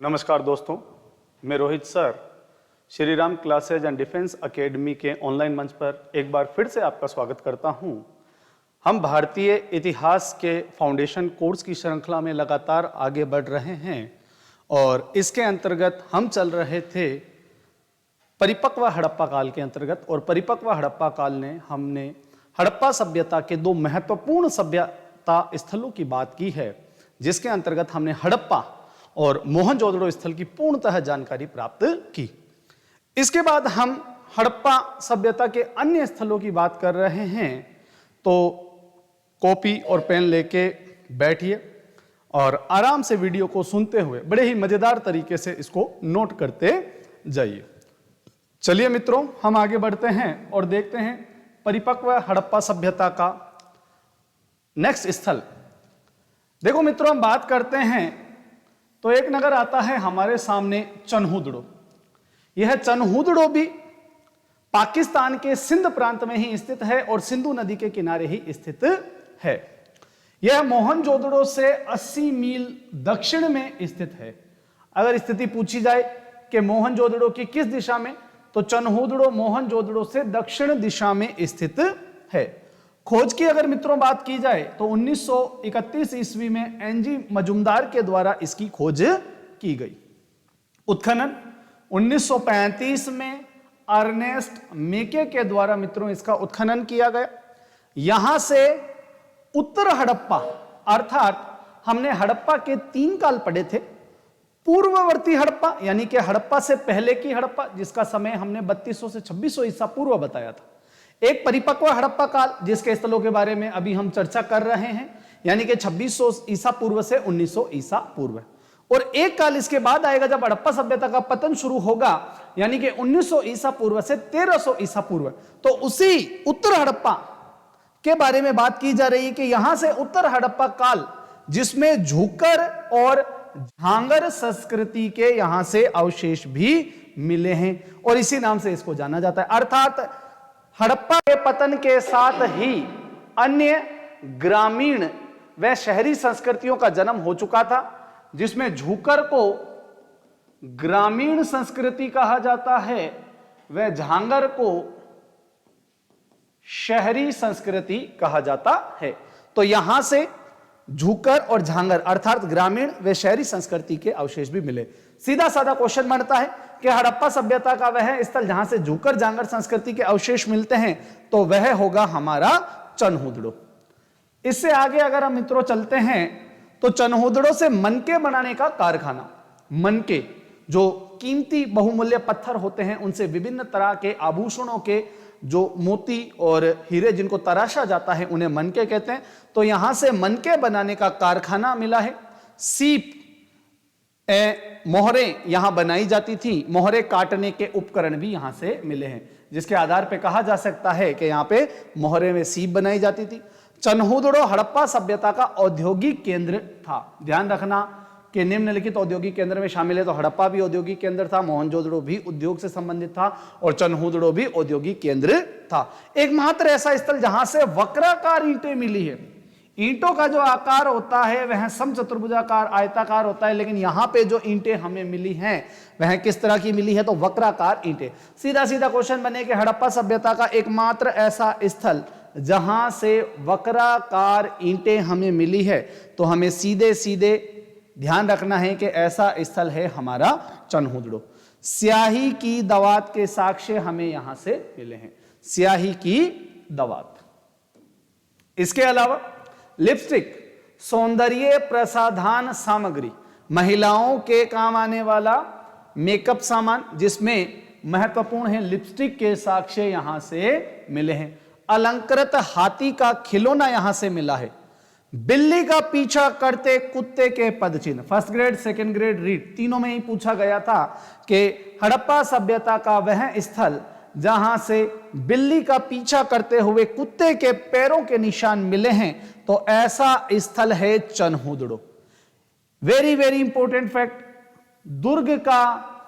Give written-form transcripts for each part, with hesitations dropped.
नमस्कार दोस्तों, मैं Rohit sir Shri Ram classes and defence academy के ऑनलाइन मंच पर एक बार फिर से आपका स्वागत करता हूं। हम भारतीय इतिहास के फाउंडेशन कोर्स की श्रृंखला में लगातार आगे बढ़ रहे हैं और इसके अंतर्गत हम चल रहे थे परिपक्व हड़प्पा काल के अंतर्गत। और परिपक्व हड़प्पा काल ने हमने हड़प्पा सभ्यता के दो महत्वपूर्ण सभ्यता स्थलों की बात की है, जिसके अंतर्गत हमने हड़प्पा और मोहनजोदड़ो स्थल की पूर्णतः जानकारी प्राप्त की। इसके बाद हम हड़प्पा सभ्यता के अन्य स्थलों की बात कर रहे हैं, तो कॉपी और पेन लेके बैठिए और आराम से वीडियो को सुनते हुए बड़े ही मजेदार तरीके से इसको नोट करते जाइए। चलिए मित्रों, हम आगे बढ़ते हैं और देखते हैं परिपक्व हड़प्पा सभ्यता का नेक्स्ट स्थल। देखो मित्रों, हम बात करते हैं तो एक नगर आता है हमारे सामने चनहुदड़ो। यह चनहुदड़ो भी पाकिस्तान के सिंध प्रांत में ही स्थित है और सिंधु नदी के किनारे ही स्थित है। यह मोहनजोदड़ो से 80 मील दक्षिण में स्थित है। अगर स्थिति पूछी जाए कि मोहनजोदड़ो की किस दिशा में, तो चनहुदड़ो मोहनजोदड़ो से दक्षिण दिशा में स्थित है। खोज की अगर मित्रों बात की जाए तो 1931 ईस्वी में एनजी मजुमदार के द्वारा इसकी खोज की गई। उत्खनन 1935 में अर्नेस्ट मेके के द्वारा मित्रों इसका उत्खनन किया गया। यहां से उत्तर हड़प्पा, अर्थात हमने हड़प्पा के 3 काल पढ़े थे। पूर्ववर्ती हड़प्पा यानी कि हड़प्पा से पहले की हड़प्पा, जिसका समय हमने 3200 से 2600 ईसा पूर्व बताया था। एक परिपक्व हड़प्पा काल, जिसके स्थलों के बारे में अभी हम चर्चा कर रहे हैं, यानी कि 2600 ईसा पूर्व से 1900 ईसा पूर्व। और एक काल इसके बाद आएगा जब हड़प्पा सभ्यता का पतन शुरू होगा, यानी कि 1900 ईसा पूर्व से 1300 ईसा पूर्व। तो उसी उत्तर हड़प्पा के बारे में बात की जा रही है कि यहां से उत्तर हड़प्पा काल, जिसमें झूकर और झांगर संस्कृति के यहां से अवशेष भी मिले हैं और इसी नाम से इसको जाना जाता है। अर्थात हड़प्पा के पतन के साथ ही अन्य ग्रामीण व शहरी संस्कृतियों का जन्म हो चुका था, जिसमें झूकर को ग्रामीण संस्कृति कहा जाता है व झांगर को शहरी संस्कृति कहा जाता है। तो यहां से झूकर और झांगर अर्थात ग्रामीण व शहरी संस्कृति के अवशेष भी मिले। सीधा साधा क्वेश्चन बनता है कि हड़प्पा सभ्यता का वह स्थल जहां से झूकर झांगर संस्कृति के अवशेष मिलते हैं, तो वह होगा हमारा चनहुदड़ो। इससे आगे अगर हम मित्रों चलते हैं तो चनहुदड़ो से मनके बनाने का कारखाना, मनके जो कीमती बहुमूल्य पत्थर होते हैं, उनसे विभिन्न तरह के आभूषणों के जो मोती और हीरे जिनको तराशा जाता है, उन्हें मनके कहते हैं। तो यहां से मनके बनाने का कारखाना मिला है। सीप, मोहरें यहां बनाई जाती थी। मोहरे काटने के उपकरण भी यहां से मिले हैं, जिसके आधार पे कहा जा सकता है कि यहां पे मोहरे में सीप बनाई जाती थी। चनहुदड़ो हड़प्पा सभ्यता का औद्योगिक केंद्र था। ध्यान रखना कि निम्नलिखित औद्योगिक केंद्र में शामिल है, तो हड़प्पा भी औद्योगिक केंद्र था, मोहनजोदड़ो भी उद्योग से संबंधित था और चनहुदड़ो भी औद्योगिक केंद्र था। एकमात्र ऐसा स्थल जहां से वक्राकार ईंटें मिली है। ईंटों का जो आकार होता है वह समचतुर्भुजाकार आयताकार होता है, लेकिन यहां पे जो ईंटें हमें मिली हैं वह किस तरह की मिली है, तो वक्राकार ईंटें। सीधा सीधा क्वेश्चन बने कि हड़प्पा सभ्यता का एकमात्र ऐसा स्थल जहां से वक्राकार ईंटें हमें मिली है, तो हमें सीधे सीधे ध्यान रखना है कि ऐसा स्थल है हमारा चनहुदड़ो। स्याही की दवात के साक्ष्य हमें यहां से मिले हैं, स्याही की दवात। इसके अलावा लिपस्टिक, सौंदर्य प्रसाधन सामग्री, महिलाओं के काम आने वाला मेकअप सामान, जिसमें महत्वपूर्ण है लिपस्टिक के साक्ष्य यहां से मिले हैं। अलंकृत हाथी का खिलौना यहां से मिला है। बिल्ली का पीछा करते कुत्ते के पदचिन्ह, first grade, second grade, read तीनों में ही पूछा गया था कि हड़प्पा सभ्यता का वह स्थल जहां से बिल्ली का पीछा करते हुए कुत्ते के पैरों के निशान मिले हैं, तो ऐसा स्थल है Chanhudaro. Very very important fact, दुर्ग का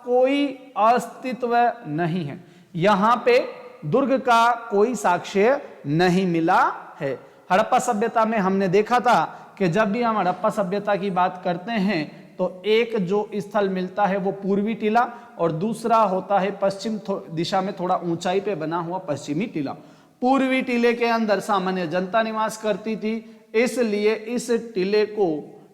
कोई अस्तित्व नहीं है। यहां पे दुर्ग का कोई साक्ष्य नहीं मिला है। हड़प्पा सभ्यता में हमने देखा था कि जब भी हम हड़प्पा सभ्यता की बात करते हैं तो एक जो स्थल मिलता है वो पूर्वी टीला और दूसरा होता है पश्चिम दिशा में थोड़ा ऊंचाई पे बना हुआ पश्चिमी टीला। पूर्वी टीले के अंदर सामान्य जनता निवास करती थी, इसलिए इस टीले को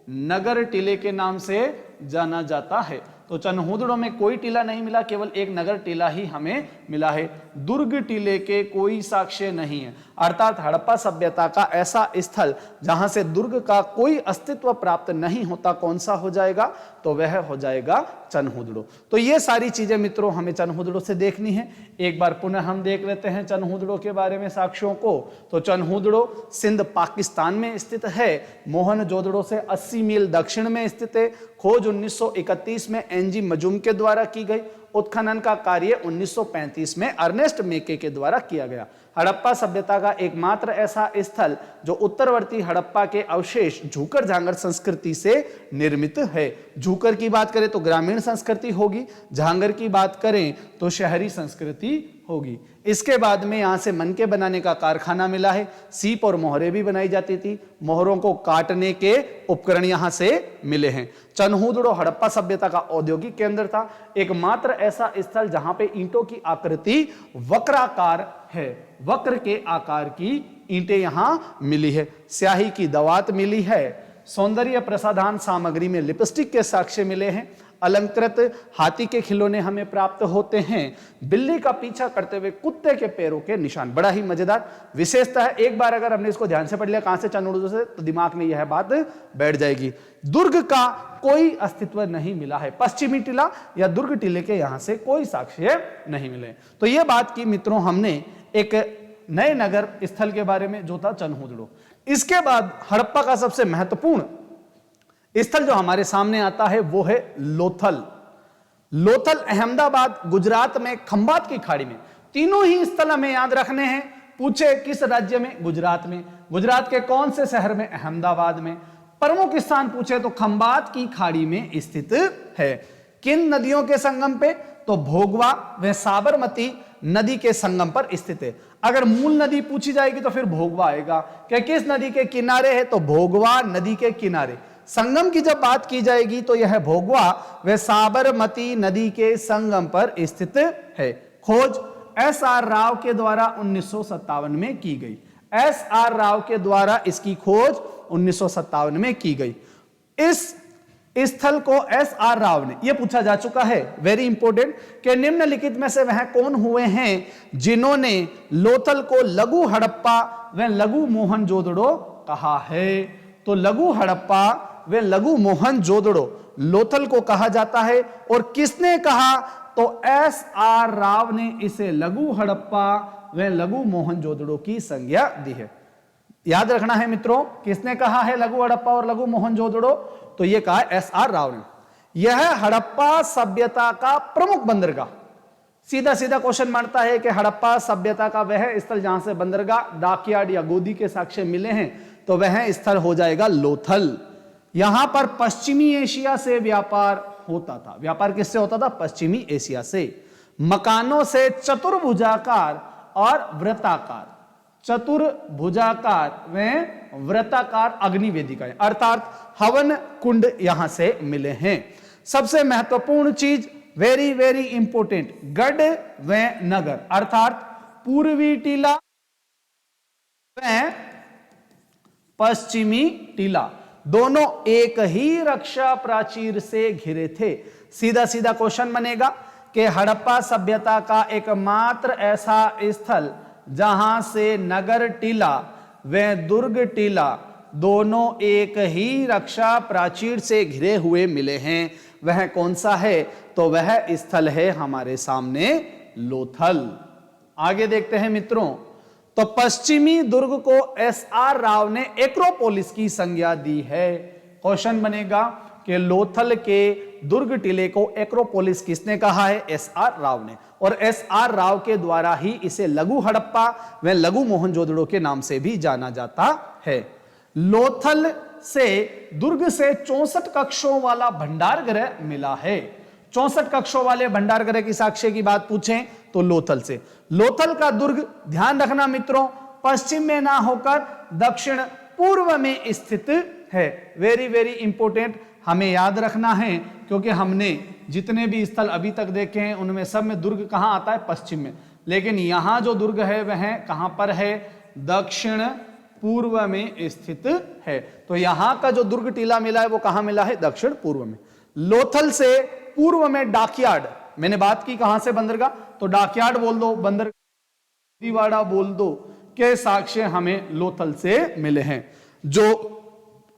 नगर टीले के नाम से जाना जाता है। तो चनहूदड़ो में कोई टीला नहीं मिला, केवल एक नगर टीला ही हमें मिला है। दुर्ग टीले के कोई साक्ष्य नहीं है, अर्थात हड़प्पा सभ्यता का ऐसा स्थल जहां से दुर्ग का कोई अस्तित्व प्राप्त नहीं होता, कौन सा हो जाएगा? तो वह हो जाएगा चनहूदड़ो। तो ये सारी चीजें मित्रों हमें चनहूदड़ो से देखनी है। एक बार पुनः हम देख लेते हैं चनहूदड़ो के बारे में साक्ष्यों को। तो चनहूदड़ो सिंध पाकिस्तान में स्थित है, मोहनजोदड़ो से 80 मील दक्षिण में स्थित है। खोज 1931 में एनजी मजूम के द्वारा की गई। उत्खनन का कार्य 1935 में अर्नेस्ट मेके के द्वारा किया गया। हड़प्पा सभ्यता का एकमात्र ऐसा स्थल जो उत्तरवर्ती हड़प्पा के अवशेष झूकर झांगर संस्कृति से निर्मित है। झूकर की बात करें तो ग्रामीण संस्कृति होगी, झांगर की बात करें तो शहरी संस्कृति होगी। इसके बाद में यहां से मनके बनाने का कारखाना मिला है। सीप और मोहरे भी बनाई जाती थी। मोहरों को काटने के उपकरण यहां से मिले हैं। चनहूदड़ो हड़प्पा सभ्यता का औद्योगिक केंद्र था, एकमात्र ऐसा स्थल जहां पे ईंटों की आकृति वक्राकार है। वक्र के आकार की ईंटें यहां मिली है। स्याही की दवात मिली है। सौंदर्य प्रसाधन सामग्री में लिपस्टिक के साक्ष्य मिले हैं। अलंकृत हाथी के खिलौने हमें प्राप्त होते हैं। बिल्ली का पीछा करते हुए कुत्ते के पैरों के निशान, बड़ा ही मजेदार विशेषता है। एक बार अगर हमने इसको ध्यान से पढ़ लिया कहां से, चनहूदड़ो से, तो दिमाग में यह बात बैठ जाएगी। दुर्ग का कोई अस्तित्व नहीं मिला है। पश्चिमी टीला या दुर्ग टीले के यहां से कोई साक्ष्य नहीं मिले। तो यह बात की मित्रों हमने एक नए नगर स्थल के बारे में जो था चनहूदड़ो। इसके बाद हड़प्पा का सबसे महत्वपूर्ण स्थल जो हमारे सामने आता है वो है लोथल। लोथल अहमदाबाद गुजरात में खंभात की खाड़ी में। तीनों ही स्थल हमें याद रखने हैं। पूछे किस राज्य में? गुजरात में। गुजरात के कौन से शहर में? अहमदाबाद में। प्रमुख स्थान पूछे तो खंभात की खाड़ी में स्थित है। किन नदियों के संगम पे? तो भोगवा व साबरमती नदी के संगम पर स्थित है। अगर मूल नदी पूछी जाएगी तो फिर भोगवा आएगा। क्या किस नदी के किनारे है? तो भोगवा नदी के किनारे। संगम की जब बात की जाएगी तो यह भोगवा व साबरमती नदी के संगम पर स्थित है। खोज एस.आर. राव के द्वारा 1957 में की गई। एस.आर. राव के द्वारा इसकी खोज 1957 में की गई। इस स्थल को एस.आर. राव ने, यह पूछा जा चुका है, वेरी इंपॉर्टेंट, कि निम्नलिखित में से वह कौन हुए हैं जिन्होंने लोथल को लघु हड़प्पा व लघु मोहनजोदड़ो कहा है? तो लघु हड़प्पा वे लघु मोहनजोदड़ो लोथल को कहा जाता है। और किसने कहा? तो एस.आर. राव ने इसे लघु हड़प्पा व लघु मोहनजोदड़ो की संज्ञा दी है। याद रखना है मित्रों, किसने कहा है लघु हड़प्पा और लघु मोहनजोदड़ो? तो यह कहा एस.आर. राव ने। यह हड़प्पा सभ्यता का प्रमुख बंदरगाह। सीधा सीधा क्वेश्चन मारता है कि हड़प्पा सभ्यता का वह स्थल जहां से बंदरगाह, डॉकयार्ड या गोदी के साक्ष्य मिले हैं, तो वह स्थल हो जाएगा लोथल। यहां पर पश्चिमी एशिया से व्यापार होता था। व्यापार किससे होता था? पश्चिमी एशिया से। मकानों से चतुर्भुजाकार और वृत्ताकार, चतुर्भुजाकार व वृत्ताकार अग्नि वेदिकाएं अर्थात हवन कुंड यहां से मिले हैं। सबसे महत्वपूर्ण चीज, वेरी वेरी इंपोर्टेंट, गढ़ व नगर अर्थात पूर्वी टीला व पश्चिमी टीला दोनों एक ही रक्षा प्राचीर से घिरे थे। सीधा सीधा क्वेश्चन बनेगा कि हड़प्पा सभ्यता का एकमात्र ऐसा स्थल जहां से नगर टीला व दुर्ग टीला दोनों एक ही रक्षा प्राचीर से घिरे हुए मिले हैं, वह कौन सा है? तो वह स्थल है हमारे सामने लोथल। आगे देखते हैं मित्रों। तो पश्चिमी दुर्ग को एस.आर. राव ने एक्रोपोलिस की संज्ञा दी है। क्वेश्चन बनेगा कि लोथल के दुर्ग टीले को एक्रोपोलिस किसने कहा है? एस.आर. राव ने। और एस.आर. राव के द्वारा ही इसे लघु हड़प्पा व लघु मोहनजोदड़ो के नाम से भी जाना जाता है। लोथल से दुर्ग से 64 कक्षों वाला भंडार गृह मिला है। 64 कक्षों वाले भंडार गृह की साक्ष्य की बात पूछें तो लोथल से। लोथल का दुर्ग, ध्यान रखना मित्रों, पश्चिम में ना होकर दक्षिण पूर्व में स्थित है। Very very important. हमें याद रखना है, क्योंकि हमने जितने भी स्थल अभी तक देखे हैं उनमें सब में दुर्ग कहाँ आता है? पश्चिम में। लेकिन यहां जो दुर्ग है वह कहां पर है? दक्षिण पूर्व में स्थित है। तो यहां का जो दुर्ग टीला मिला है वो कहां मिला है? दक्षिण पूर्व में। लोथल से पूर्व में डाकयार्ड, मैंने बात की कहां से? बंदरगाह, तो डाकयार्ड बोल दो, बंदरगाह बोल दो, के साक्ष्य हमें लोथल से मिले हैं, जो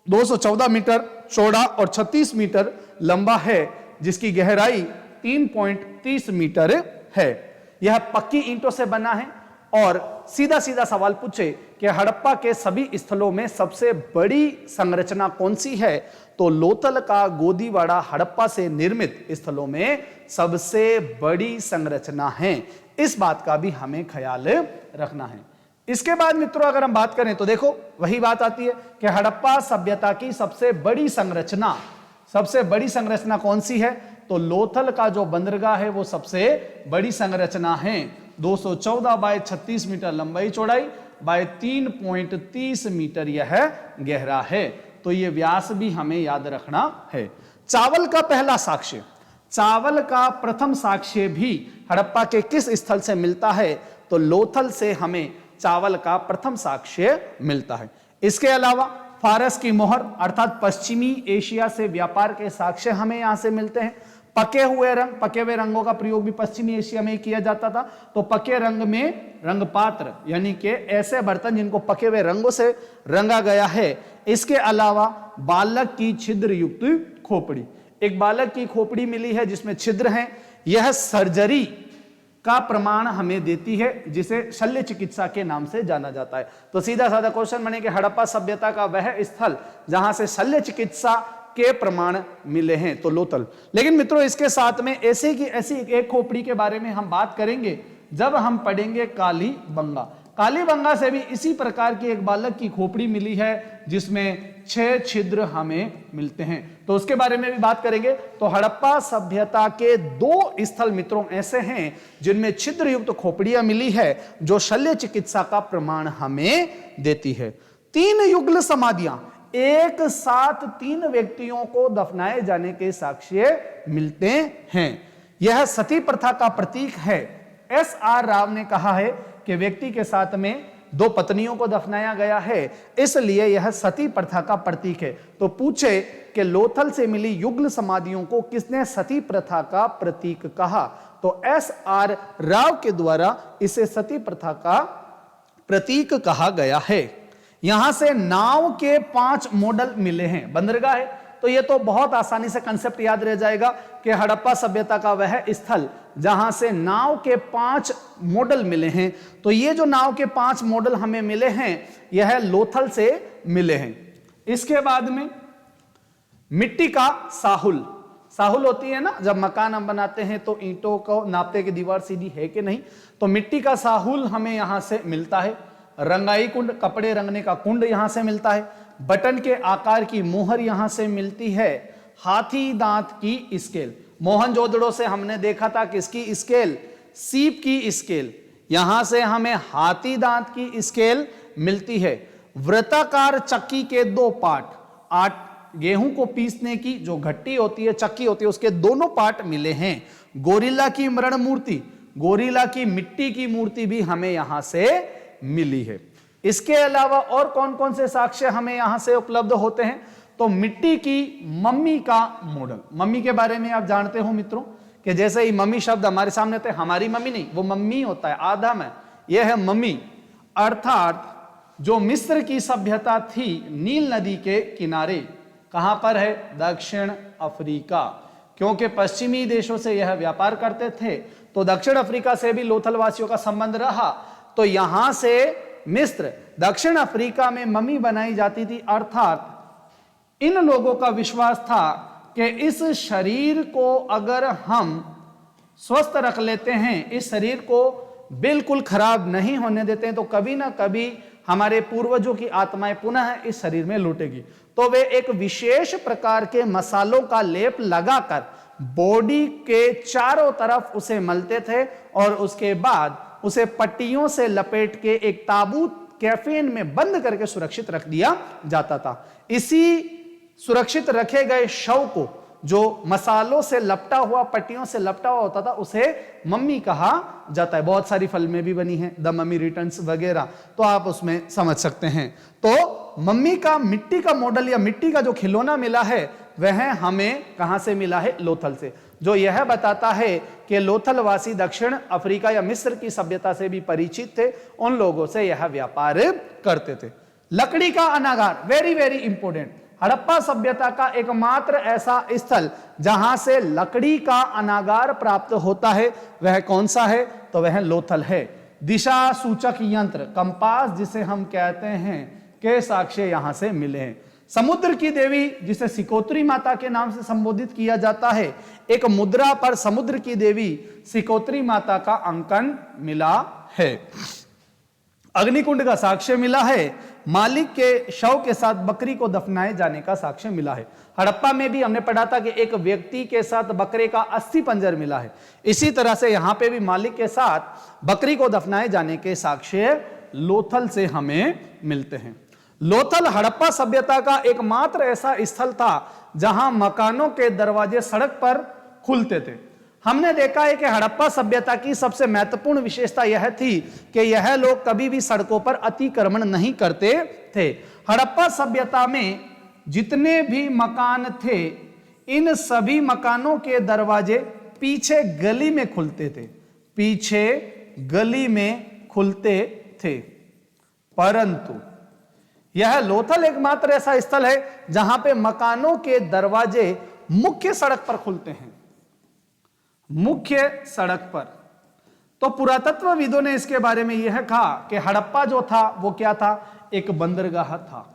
214 मीटर चौड़ा और 36 मीटर लंबा है, जिसकी गहराई 3.30 मीटर है। यह पक्की ईंटों से बना है। और सीधा सीधा सवाल पूछे कि हड़प्पा के सभी स्थलों में सबसे बड़ी संरचना कौन सी है? तो लोथल का गोदीवाड़ा हड़प्पा से निर्मित स्थलों में सबसे बड़ी संरचना है। इस बात का भी हमें ख्याल रखना है। इसके बाद मित्रों अगर हम बात करें तो देखो वही बात आती है कि हड़प्पा सभ्यता की सबसे बड़ी संरचना कौन सी है? तो लोथल का जो बंदरगाह है वो सबसे बड़ी संरचना है। 214 बाय 36 मीटर लंबाई चौड़ाई बाय 3.30 मीटर यह गहरा है। तो ये व्यास भी हमें याद रखना है। चावल का पहला साक्ष्य, चावल का प्रथम साक्ष्य भी हड़प्पा के किस स्थल से मिलता है? तो लोथल से हमें चावल का प्रथम साक्ष्य मिलता है। इसके अलावा फारस की मोहर अर्थात पश्चिमी एशिया से व्यापार के साक्ष्य हमें यहां से मिलते हैं। पके हुए रंगों का प्रयोग भी पश्चिमी एशिया में किया जाता था। तो पके रंग में रंगपात्र यानी कि ऐसे बर्तन जिनको पके हुए रंगों से रंगा गया है। इसके अलावा बालक की छिद्र युक्त खोपड़ी, एक बालक की खोपड़ी मिली है जिसमें छिद्र हैं। यह सर्जरी का प्रमाण हमें देती है, जिसे शल्य चिकित्सा के नाम से जाना जाता है। तो सीधा साधा क्वेश्चन बने कि हड़प्पा सभ्यता का वह स्थल जहां से शल्य चिकित्सा के प्रमाण मिले हैं तो लोथल। लेकिन मित्रों इसके साथ में ऐसे की ऐसी एक खोपड़ी के बारे में हम बात करेंगे जब हम पढ़ेंगे कालीबंगा। कालीबंगा से भी इसी प्रकार की एक बालक की खोपड़ी मिली है जिसमें 6 छिद्र हमें मिलते हैं। तो उसके बारे में भी बात करेंगे। तो हड़प्पा सभ्यता के 2 स्थल मित्रों ऐसे हैं जिनमें छिद्र युक्त खोपड़ियां मिली है जो शल्य चिकित्सा का प्रमाण हमें देती है। 3 युगल समाधियां, एक साथ 3 व्यक्तियों को दफनाए जाने के साक्ष्य मिलते हैं। यह सती प्रथा का प्रतीक है। S.R. राव ने कहा है कि व्यक्ति के साथ में 2 पत्नियों को दफनाया गया है, इसलिए यह सती प्रथा का प्रतीक है। तो पूछे कि लोथल से मिली युगल समाधियों को किसने सती प्रथा का प्रतीक कहा? तो S.R. राव के द्वारा इसे सती प्रथा का प्रतीक कहा गया है। यहां से नाव के 5 मॉडल मिले हैं। बंदरगाह है तो यह तो बहुत आसानी से कंसेप्ट याद रह जाएगा कि हड़प्पा सभ्यता का वह स्थल जहां से नाव के 5 मॉडल मिले हैं। तो ये जो नाव के 5 मॉडल हमें मिले हैं यह लोथल से मिले हैं। इसके बाद में मिट्टी का साहुल, साहुल होती है ना जब मकान हम बनाते हैं तो ईंटों को नापते कि दीवार सीधी है कि नहीं, तो मिट्टी का साहुल हमें यहां से मिलता है। रंगाई कुंड, कपड़े रंगने का कुंड यहां से मिलता है। बटन के आकार की मोहर यहां से मिलती है। हाथी दांत की स्केल, मोहनजोदड़ो से हमने देखा था किसकी स्केल? सीप की स्केल। यहां से हमें हाथी दांत की स्केल मिलती है। वृत्ताकार चक्की के 2 पार्ट, गेहूं को पीसने की जो घट्टी होती है, चक्की होती है, उसके दोनों पार्ट मिले हैं। गोरिल्ला की मृण मूर्ति, गोरिल्ला की मिट्टी की मूर्ति भी हमें यहां से मिली है। इसके अलावा और कौन कौन से साक्ष्य हमें यहां से उपलब्ध होते हैं? तो मिट्टी की मम्मी का मॉडल। मम्मी के बारे में आप जानते हो मित्रों कि जैसे ही मम्मी शब्द हमारे सामने थे, हमारी मम्मी नहीं, वो मम्मी होता है, आदम है, यह है मम्मी। अर्थात जो मिस्र की सभ्यता थी नील नदी के किनारे, कहां पर है? दक्षिण अफ्रीका। क्योंकि पश्चिमी देशों से यह व्यापार करते थे तो दक्षिण अफ्रीका से भी लोथल वासियों का संबंध रहा। तो यहां से मिस्र, दक्षिण अफ्रीका में मम्मी बनाई जाती थी। अर्थात इन लोगों का विश्वास था कि इस शरीर को अगर हम स्वस्थ रख लेते हैं, इस शरीर को बिल्कुल खराब नहीं होने देते हैं, तो कभी ना कभी हमारे पूर्वजों की आत्माएं पुनः इस शरीर में लौटेगी। तो वे एक विशेष प्रकार के मसालों का लेप लगाकर बॉडी के चारों तरफ उसे मलते थे और उसके बाद उसे पट्टियों से लपेट के एक ताबूत कैफीन में बंद करके सुरक्षित रख दिया जाता था। इसी सुरक्षित रखे गए शव को, जो मसालों से लपटा हुआ, पट्टियों से लपटा हुआ होता था, उसे मम्मी कहा जाता है। बहुत सारी फिल्में भी बनी हैं, द मम्मी रिटर्न्स वगैरह, तो आप उसमें समझ सकते हैं। तो मम्मी का मिट्टी का मॉडल या मिट्टी का जो खिलौना मिला है वह हमें कहां से मिला है? लोथल से, जो यह बताता है कि लोथल वासी दक्षिण अफ्रीका या मिस्र की सभ्यता से भी परिचित थे, उन लोगों से यह व्यापार करते थे। लकड़ी का अनागार, वेरी वेरी इंपोर्टेंट। हड़प्पा सभ्यता का एकमात्र ऐसा स्थल जहां से लकड़ी का अनागार प्राप्त होता है वह कौन सा है? तो वह लोथल है। दिशा सूचक यंत्र, कंपास जिसे हम कहते हैं, के साक्ष्य यहां से मिले हैं। समुद्र की देवी, जिसे सिकोत्री माता के नाम से संबोधित किया जाता है, एक मुद्रा पर समुद्र की देवी सिकोत्री माता का अंकन मिला है। अग्निकुंड का साक्ष्य मिला है। मालिक के शव के साथ बकरी को दफनाए जाने का साक्ष्य मिला है। हड़प्पा में भी हमने पढ़ा था कि एक व्यक्ति के साथ बकरे का अस्थि पंजर मिला है। इसी तरह से यहां पे भी मालिक के साथ बकरी को दफनाए जाने के साक्ष्य लोथल से हमें मिलते हैं। लोथल हड़प्पा सभ्यता का एकमात्र ऐसा स्थल था जहां मकानों के दरवाजे सड़क पर खुलते थे। हमने देखा है कि हड़प्पा सभ्यता की सबसे महत्वपूर्ण विशेषता यह थी कि यह लोग कभी भी सड़कों पर अतिक्रमण नहीं करते थे। हड़प्पा सभ्यता में जितने भी मकान थे, इन सभी मकानों के दरवाजे पीछे गली में खुलते थे, पीछे गली में खुलते थे। परंतु यह लोथल एकमात्र ऐसा स्थल है जहां पे मकानों के दरवाजे मुख्य सड़क पर खुलते हैं, मुख्य सड़क पर। तो पुरातत्वविदों ने इसके बारे में यह कहा कि हड़प्पा जो था वो क्या था? एक बंदरगाह था,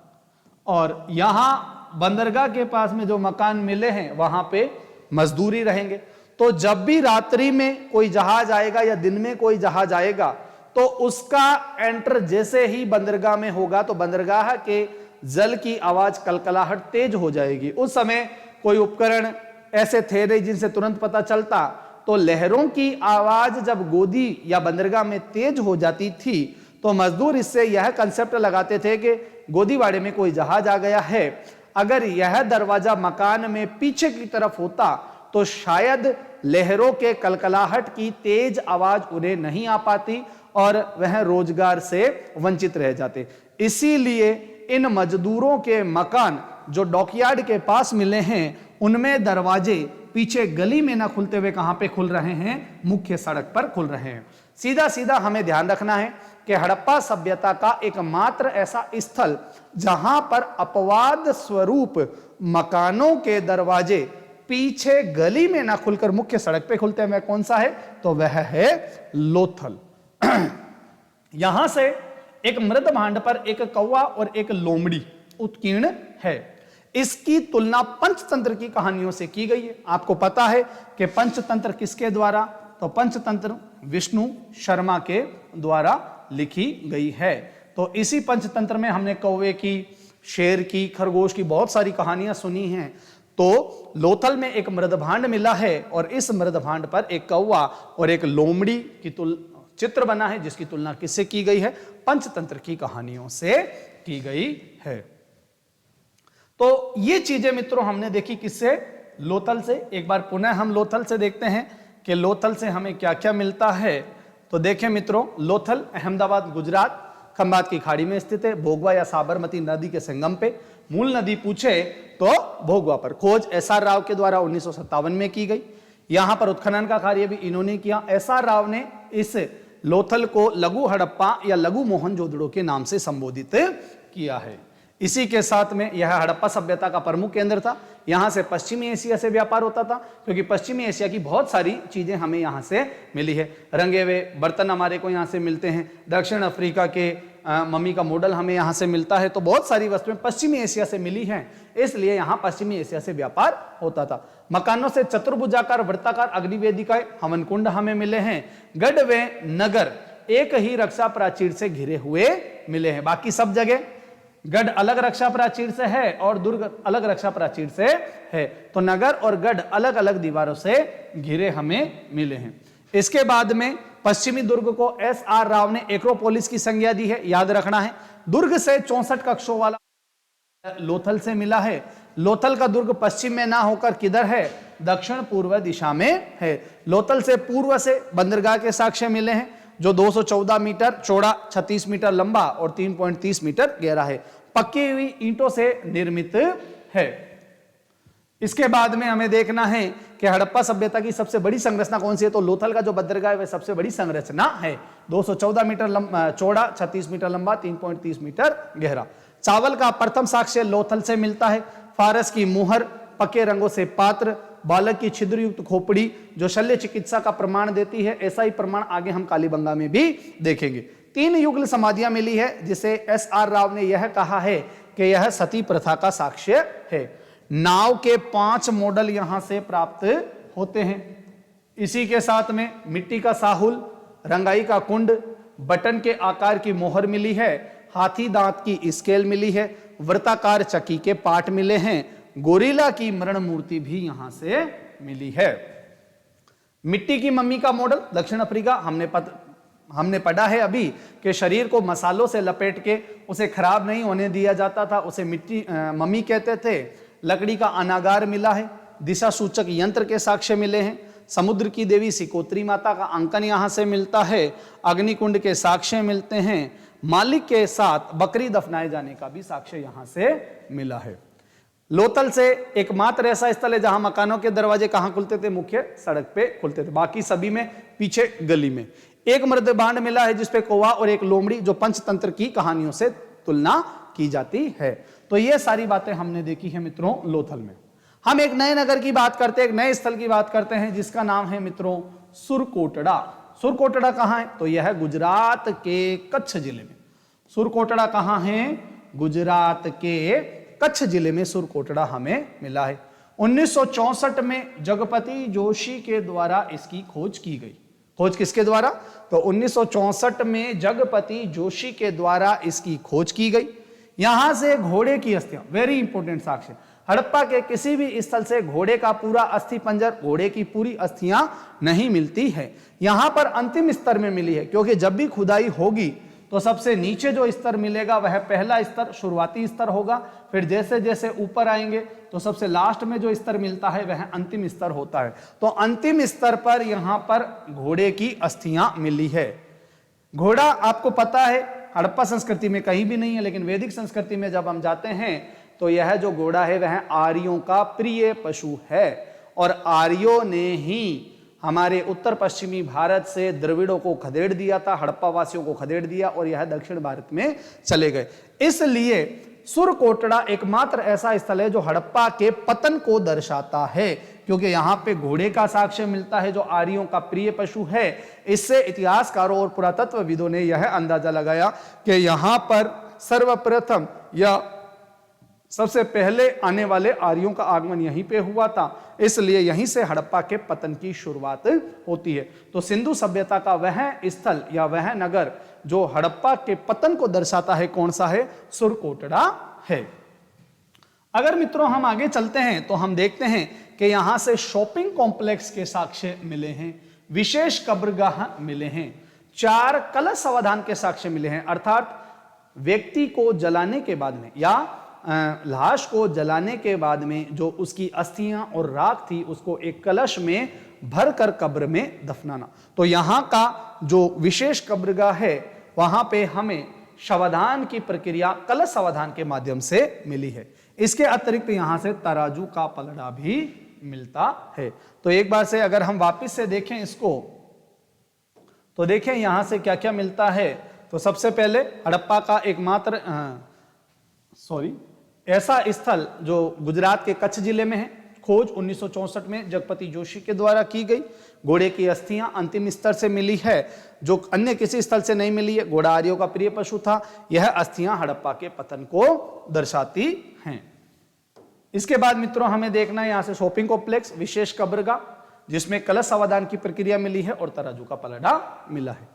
और यहां बंदरगाह के पास में जो मकान मिले हैं वहां पे मजदूरी रहेंगे। तो जब भी रात्रि में कोई जहाज आएगा या दिन में कोई जहाज आएगा, तो उसका एंटर जैसे ही बंदरगाह में होगा तो बंदरगाह के जल की आवाज, कलकलाहट तेज हो जाएगी। उस समय कोई उपकरण ऐसे थे नहीं जिनसे तुरंत पता चलता, तो लहरों की आवाज जब गोदी या बंदरगाह में तेज हो जाती थी तो मजदूर इससे यह कंसेप्ट लगाते थे कि गोदीवाड़े में कोई जहाज आ गया है। अगर यह दरवाजा मकान में पीछे की तरफ होता तो शायद लहरों के कलकलाहट की तेज आवाज उन्हें नहीं आ पाती और वह रोजगार से वंचित रह जाते। इसीलिए इन मजदूरों के मकान जो डॉकयार्ड के पास मिले हैं, उनमें दरवाजे पीछे गली में ना खुलते हुए कहां पे खुल रहे हैं? मुख्य सड़क पर खुल रहे हैं। सीधा सीधा हमें ध्यान रखना है कि हड़प्पा सभ्यता का एकमात्र ऐसा स्थल जहां पर अपवाद स्वरूप मकानों के दरवाजे पीछे गली में ना खुलकर मुख्य सड़क पे खुलते हैं, कौन सा है? तो वह है लोथल। यहां से एक मृद भांड पर एक कौवा और एक लोमड़ी उत्कीर्ण है। इसकी तुलना पंचतंत्र की कहानियों से की गई है। आपको पता है कि पंचतंत्र किसके द्वारा? तो पंचतंत्र विष्णु शर्मा के द्वारा लिखी गई है। तो इसी पंचतंत्र में हमने कौवे की, शेर की, खरगोश की बहुत सारी कहानियां सुनी हैं। तो लोथल में एक मृदभांड मिला है और इस मृदभांड पर एक कौवा और एक लोमड़ी की चित्र बना है, जिसकी तुलना किससे की गई है? पंचतंत्र की कहानियों से की गई है। तो ये चीजें मित्रों हमने देखी किससे? लोथल से। एक बार पुनः हम लोथल से देखते हैं कि लोथल से हमें क्या क्या मिलता है। तो देखें मित्रों, लोथल अहमदाबाद गुजरात खंभात की खाड़ी में स्थित है, भोगवा या साबरमती नदी के संगम पे। मूल नदी पूछे तो भोगवा पर। खोज एसआर राव के द्वारा 1957 में की गई। यहां पर उत्खनन का कार्य भी इन्होंने किया। एसआर राव ने इस लोथल को लघु हड़प्पा या लघु मोहनजोदड़ो के नाम से संबोधित किया है। इसी के साथ में यह हड़प्पा सभ्यता का प्रमुख केंद्र था। यहां से पश्चिमी एशिया से व्यापार होता था, क्योंकि पश्चिमी एशिया की बहुत सारी चीजें हमें यहां से मिली है। रंगे हुए बर्तन हमारे को यहां से मिलते हैं। दक्षिण अफ्रीका के मम्मी का मॉडल हमें यहां से मिलता है। तो बहुत सारी वस्तुएं पश्चिमी एशिया से मिली हैं, इसलिए यहां पश्चिमी एशिया से व्यापार होता था। मकानों से चतुर्भुजाकार वृत्ताकार अग्निवेदिकाएं, हवन कुंड हमें मिले हैं। गढ़ व नगर एक ही रक्षा प्राचीर से घिरे हुए मिले हैं। बाकी सब जगह गढ़ अलग रक्षा प्राचीर से है और दुर्ग अलग रक्षा प्राचीर से है। तो नगर और गढ़ अलग अलग दीवारों से घिरे हमें मिले हैं। इसके बाद में पश्चिमी दुर्ग को एसआर राव ने एक्रोपोलिस की संज्ञा दी है, याद रखना है। दुर्ग से 64 कक्षों वाला लोथल से मिला है। लोथल का दुर्ग पश्चिम में ना होकर किधर है, दक्षिण पूर्व दिशा में है। लोथल से पूर्व से बंदरगाह के साक्ष्य मिले हैं जो 214 मीटर चौड़ा, 36 मीटर लंबा और 3.30 मीटर गहरा है, पक्की हुई ईंटों से निर्मित है। इसके बाद में हमें देखना है कि हड़प्पा सभ्यता की सबसे बड़ी संरचना कौन सी है, तो लोथल का जो बंदरगाह है वह सबसे बड़ी संरचना है। 214 मीटर चौड़ा, 36 मीटर लंबा, 3.30 मीटर गहरा। चावल का प्रथम साक्ष्य लोथल से मिलता है। फारस की मुहर, पके रंगों से पात्र, बालक की छिद्रयुक्त खोपड़ी जो शल्य चिकित्सा का प्रमाण देती है, ऐसा ही प्रमाण आगे हम कालीबंगा में भी देखेंगे। 3 युगल समाधियां मिली है जिसे SR राव ने यह कहा है कि यह सती प्रथा का साक्ष्य है। नाव के 5 मॉडल यहां से प्राप्त होते हैं। इसी के साथ में मिट्टी का साहुल, रंगाई का कुंड, बटन के आकार की मोहर मिली है, हाथी दांत की स्केल मिली है, वृत्ताकार चक्की के पार्ट मिले हैं, गोरिल्ला की मरण मूर्ति भी यहां से मिली है। मिट्टी की मम्मी का मॉडल दक्षिण अफ्रीका, हमने पढ़ा है अभी कि शरीर को मसालों से लपेट के उसे खराब नहीं होने दिया जाता था, उसे मिट्टी मम्मी कहते थे। लकड़ी का अनागार मिला है, दिशा सूचक यंत्र के साक्ष्य मिले हैं, समुद्र की देवी सिकोत्री माता का अंकन यहां से मिलता है, अग्निकुंड के साक्ष्य मिलते हैं, मालिक के साथ बकरी दफनाए जाने का भी साक्ष्य यहां से मिला है। लोथल से एकमात्र ऐसा स्थल है जहां मकानों के दरवाजे कहां खुलते थे, मुख्य सड़क पे खुलते थे, बाकी सभी में पीछे गली में। एक मृदभांड मिला है जिसपे कौवा और एक लोमड़ी जो पंचतंत्र की कहानियों से तुलना की जाती है। तो ये सारी बातें हमने देखी है मित्रों लोथल में। हम एक नए नगर की बात करते हैं, एक नए स्थल की बात करते हैं जिसका नाम है मित्रों सुरकोटड़ा। सुरकोटड़ा कहां है, तो यह गुजरात के कच्छ जिले में। सुरकोटड़ा कहां है, गुजरात के कच्छ जिले में सुरकोटड़ा हमें मिला है। 1964 में जगपति जोशी के द्वारा इसकी खोज की गई। खोज किसके द्वारा, तो 1964 में जगपति जोशी के द्वारा इसकी खोज की गई। यहां से घोड़े की अस्थियां, वेरी इंपॉर्टेंट साक्ष्य, हड़प्पा के किसी भी स्थल से घोड़े का पूरा अस्थि पंजर, घोड़े की पूरी अस्थियां नहीं मिलती है। यहां पर अंतिम स्तर में मिली है, क्योंकि जब भी खुदाई होगी तो सबसे नीचे जो स्तर मिलेगा वह पहला स्तर, शुरुआती स्तर होगा, फिर जैसे जैसे ऊपर आएंगे तो सबसे लास्ट में जो स्तर मिलता है वह अंतिम स्तर होता है। तो अंतिम स्तर पर यहां पर घोड़े की अस्थियां मिली है। घोड़ा आपको पता है हड़प्पा संस्कृति में कहीं भी नहीं है, लेकिन वैदिक संस्कृति में जब हम जाते हैं तो यह जो घोड़ा है वह आर्यों का प्रिय पशु है, और आर्यों ने ही हमारे उत्तर पश्चिमी भारत से द्रविड़ों को खदेड़ दिया था, हड़प्पा वासियों को खदेड़ दिया और यह दक्षिण भारत में चले गए। इसलिए सुरकोटड़ा एकमात्र ऐसा स्थल है जो हड़प्पा के पतन को दर्शाता है, क्योंकि यहां पे घोड़े का साक्ष्य मिलता है जो आर्यों का प्रिय पशु है। इससे इतिहासकारों और पुरातत्वविदों ने यह अंदाजा लगाया कि यहां पर सर्वप्रथम या सबसे पहले आने वाले आर्यों का आगमन यहीं पे हुआ था, इसलिए यहीं से हड़प्पा के पतन की शुरुआत होती है। तो सिंधु सभ्यता का वह स्थल या वह नगर जो हड़प्पा के पतन को दर्शाता है कौन सा है, सुरकोटड़ा है। अगर मित्रों हम आगे चलते हैं तो हम देखते हैं कि यहां से शॉपिंग कॉम्प्लेक्स के साक्ष्य मिले हैं, विशेष कब्रगाह मिले हैं, 4 कलश अवधान के साक्ष्य मिले हैं, अर्थात व्यक्ति को जलाने के बाद में या लाश को जलाने के बाद में जो उसकी अस्थियां और राख थी उसको एक कलश में भरकर कब्र में दफनाना। तो यहां का जो विशेष कब्रगाह है वहां पे हमें शवदान की प्रक्रिया कलश अवधान के माध्यम से मिली है। इसके अतिरिक्त यहां से तराजू का पलड़ा भी मिलता है। तो एक बार से अगर हम वापस से देखें इसको तो देखें यहां से क्या क्या मिलता है। तो सबसे पहले हड़प्पा का एकमात्र ऐसा स्थल जो गुजरात के कच्छ जिले में है, खोज 1964 में जगपति जोशी के द्वारा की गई। घोड़े की अस्थियां अंतिम स्तर से मिली है जो अन्य किसी स्थल से नहीं मिली है। घोड़ा आर्यों का प्रिय पशु था। यह अस्थियां हड़प्पा के पतन को दर्शाती हैं। इसके बाद मित्रों हमें देखना है यहां से शॉपिंग कॉम्प्लेक्स, विशेष कब्रगाह जिसमें कलश अवदान की प्रक्रिया मिली है और तराजू का पलड़ा मिला है।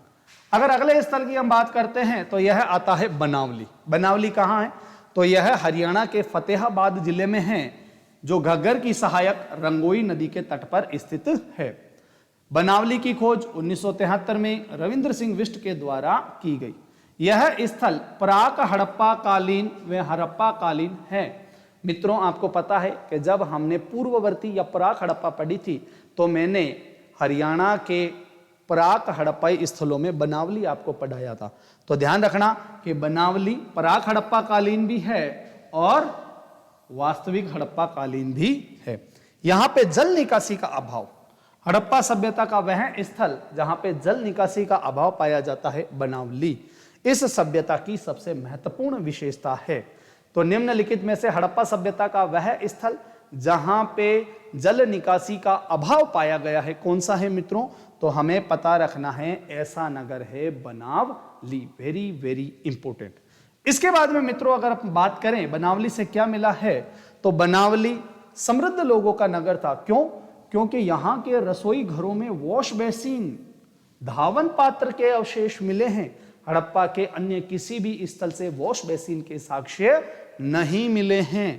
अगर अगले स्थल की हम बात करते हैं तो यह आता है बनावली। बनावली कहां है, तो यह हरियाणा के फतेहाबाद जिले में है जो घग्गर की सहायक रंगोई नदी के तट पर स्थित है। बनावली की खोज 1973 में रविंद्र सिंह बिष्ट के द्वारा की गई। यह स्थल प्राक हड़प्पा कालीन व हड़प्पा कालीन है। मित्रों आपको पता है कि जब हमने पूर्ववर्ती या प्राक हड़प्पा पढ़ी थी तो मैंने हरियाणा के प्राक हड़प्पाई स्थलों में बनावली आपको पढ़ाया था। तो ध्यान रखना कि बनावली प्राक हड़प्पा कालीन भी है और वास्तविक हड़प्पा कालीन भी है। यहां पे जल निकासी का अभाव, हड़प्पा सभ्यता का वह स्थल जहां पे जल निकासी का अभाव पाया जाता है, बनावली इस सभ्यता की सबसे महत्वपूर्ण विशेषता है। तो निम्नलिखित में से हड़प्पा सभ्यता का वह स्थल जहां पे जल निकासी का अभाव पाया गया है कौन सा है मित्रों? तो हमें पता रखना है, ऐसा नगर है बनावली। Very very important. इसके बाद में मित्रों अगर हम बात करें बनावली से क्या मिला है, तो बनावली समृद्ध लोगों का नगर था। क्यों? क्योंकि यहां के रसोई घरों में वॉश बेसिन, धावन पात्र के अवशेष मिले हैं। हड़प्पा के अन्य किसी भी स्थल से वॉश बेसिन के साक्ष्य नहीं मिले हैं।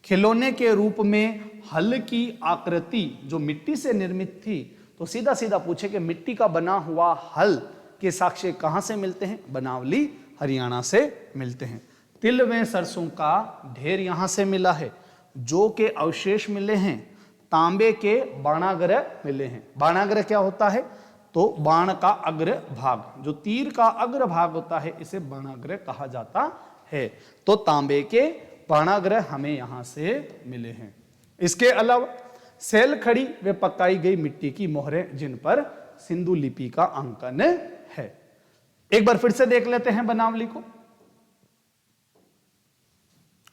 खिलौने के रूप में हल की आकृति जो मिट्टी से निर्मित थी, तो सीधा सीधा पूछे कि मिट्टी का बना हुआ हल के साक्ष्य कहां से मिलते हैं? बनावली हरियाणा से मिलते हैं। तिल व सरसों का ढेर यहां से मिला है। जो के अवशेष मिले हैं, तांबे के बाणाग्र मिले हैं। बाणाग्र क्या होता है? तो बाण का अग्र भाग, जो तीर का अग्र भाग होता है, इसे बाणाग्र कहा जाता है। तो तांबे के बाणाग्र हमें यहां से मिले हैं। इसके अलावा सेल खड़ी व पकाई गई मिट्टी की मोहरें जिन पर सिंधु लिपि का अंकन है। एक बार फिर से देख लेते हैं बनावली को।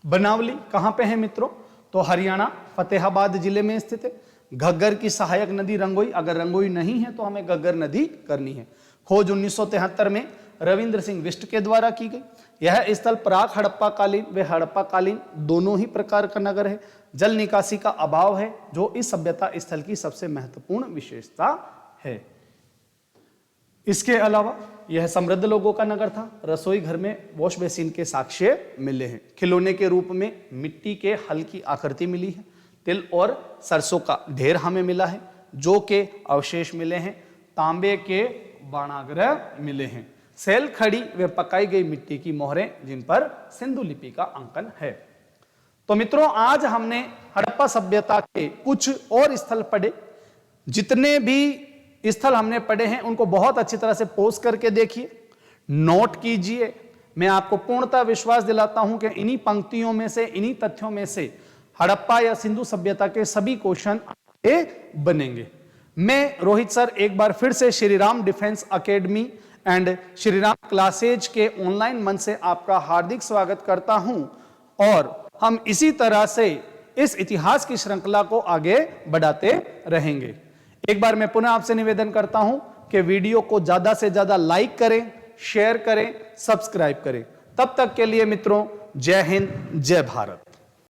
बनावली कहां पे है मित्रों? तो हरियाणा फतेहाबाद जिले में स्थित है। घग्गर की सहायक नदी रंगोई, अगर रंगोई नहीं है तो हमें घग्गर नदी करनी है। खोज 1973 में रविंद्र सिंह बिष्ट के द्वारा की गई। यह स्थल प्राक हड़प्पा कालीन व हड़प्पा कालीन दोनों ही प्रकार का नगर है। जल निकासी का अभाव है जो इस सभ्यता स्थल की सबसे महत्वपूर्ण विशेषता है। इसके अलावा यह समृद्ध लोगों का नगर था। रसोई घर में वॉश बेसिन के साक्ष्य मिले हैं। खिलौने के रूप में मिट्टी के हल की आकृति मिली है। तिल और सरसों का ढेर हमें मिला है। जो के अवशेष मिले हैं। तांबे के बाणाग्र मिले हैं। सेल खड़ी व पकाई गई मिट्टी की मोहरें जिन पर सिंधु लिपि का अंकन है। तो मित्रों आज हमने हड़प्पा सभ्यता के कुछ और स्थल पढ़े। जितने भी स्थल हमने पढ़े हैं उनको बहुत अच्छी तरह से पॉज करके देखिए, नोट कीजिए। मैं आपको पूर्णतः विश्वास दिलाता हूं कि इन्हीं पंक्तियों में से, इन्हीं तथ्यों में से हड़प्पा या सिंधु सभ्यता के सभी क्वेश्चन बनेंगे। मैं रोहित सर एक बार फिर से Shri Ram defence academy and Shri Ram classes के ऑनलाइन मंच से आपका हार्दिक स्वागत करता हूं और हम इसी तरह से इस इतिहास की श्रृंखला को आगे बढ़ाते रहेंगे। एक बार मैं पुनः आपसे निवेदन करता हूं कि वीडियो को ज्यादा से ज्यादा लाइक करें, शेयर करें, सब्सक्राइब करें। तब तक के लिए मित्रों, जय हिंद, जय भारत।